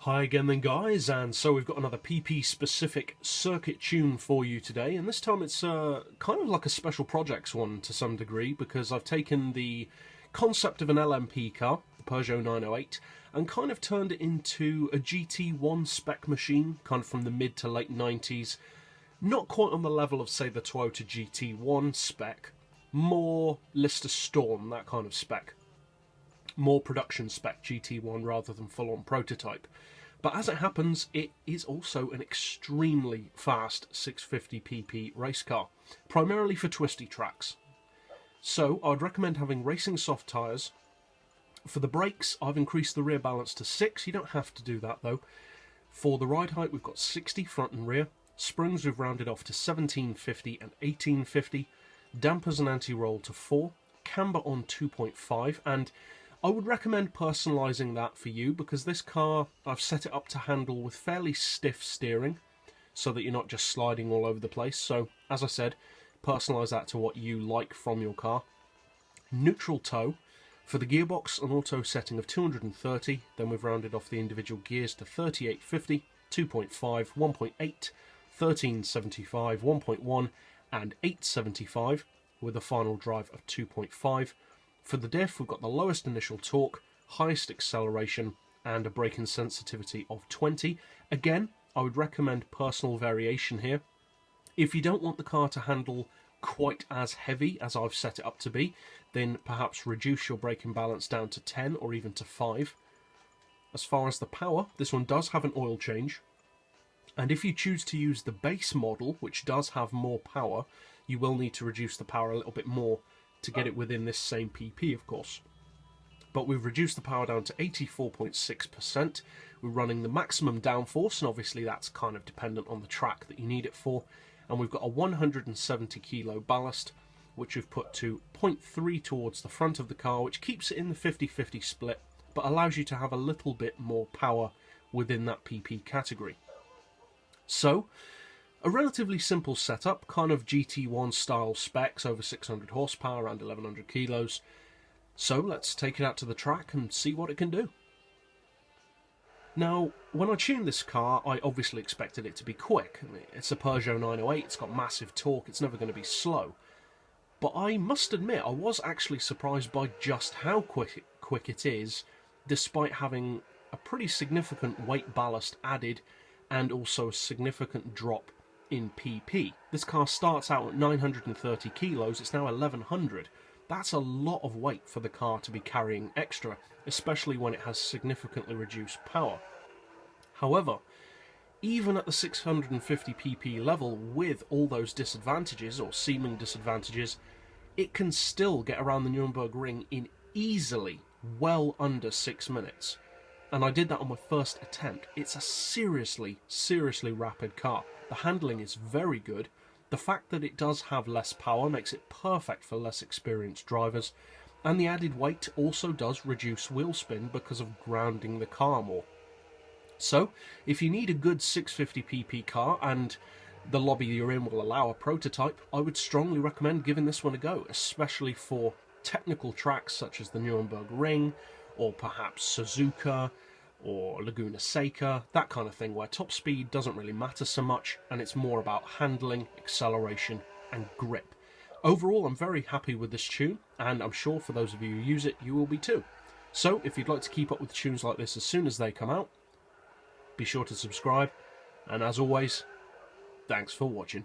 Hi again then guys, and so we've got another PP specific circuit tune for you today, and this time it's kind of like a special projects one to some degree, because I've taken the concept of an LMP car, the Peugeot 908, and kind of turned it into a GT1 spec machine, kind of from the mid to late 90s. Not quite on the level of, say, the Toyota GT1 spec, more Lister Storm, that kind of spec. More production spec GT1 rather than full-on prototype. But as it happens, it is also an extremely fast 650 pp race car, primarily for twisty tracks. So I'd recommend having racing soft tyres. For the brakes, I've increased the rear balance to 6, you don't have to do that though. For the ride height, we've got 60 front and rear. Springs we've rounded off to 1750 and 1850. Dampers and anti-roll to 4. Camber on 2.5, and I would recommend personalising that for you, because this car, I've set it up to handle with fairly stiff steering so that you're not just sliding all over the place. So, as I said, personalise that to what you like from your car. Neutral toe. For the gearbox, an auto setting of 230, then we've rounded off the individual gears to 3850, 2.5, 1.8, 1375, 1.1 and 875, with a final drive of 2.5. For the diff, we've got the lowest initial torque, highest acceleration, and a braking sensitivity of 20. Again, I would recommend personal variation here. If you don't want the car to handle quite as heavy as I've set it up to be, then perhaps reduce your braking balance down to 10 or even to 5. As far as the power, this one does have an oil change. And if you choose to use the base model, which does have more power, you will need to reduce the power a little bit more to get it within this same PP, of course. But we've reduced the power down to 84.6%. We're running the maximum downforce, and obviously that's kind of dependent on the track that you need it for. And we've got a 170 kilo ballast, which we've put to 0.3 towards the front of the car, which keeps it in the 50-50 split, but allows you to have a little bit more power within that PP category. So, a relatively simple setup, kind of GT1 style specs, over 600 horsepower, around 1100 kilos. So let's take it out to the track and see what it can do. Now, when I tuned this car, I obviously expected it to be quick. I mean, it's a Peugeot 908, it's got massive torque, it's never going to be slow. But I must admit, I was actually surprised by just how quick it is, despite having a pretty significant weight ballast added and also a significant drop in PP. This car starts out at 930 kilos, it's now 1100. That's a lot of weight for the car to be carrying extra, especially when it has significantly reduced power. However, even at the 650 pp level, with all those disadvantages, or seeming disadvantages, it can still get around the Nürburgring Ring in easily well under 6 minutes. And I did that on my first attempt. It's a seriously rapid car. The handling is very good. The fact that it does have less power makes it perfect for less experienced drivers. And the added weight also does reduce wheel spin because of grounding the car more. So, if you need a good 650 pp car and the lobby you're in will allow a prototype, I would strongly recommend giving this one a go, especially for technical tracks such as the Nürburgring Ring, or perhaps Suzuka, or Laguna Seca, that kind of thing, where top speed doesn't really matter so much, and it's more about handling, acceleration, and grip. Overall, I'm very happy with this tune, and I'm sure for those of you who use it, you will be too. So, if you'd like to keep up with tunes like this as soon as they come out, be sure to subscribe, and as always, thanks for watching.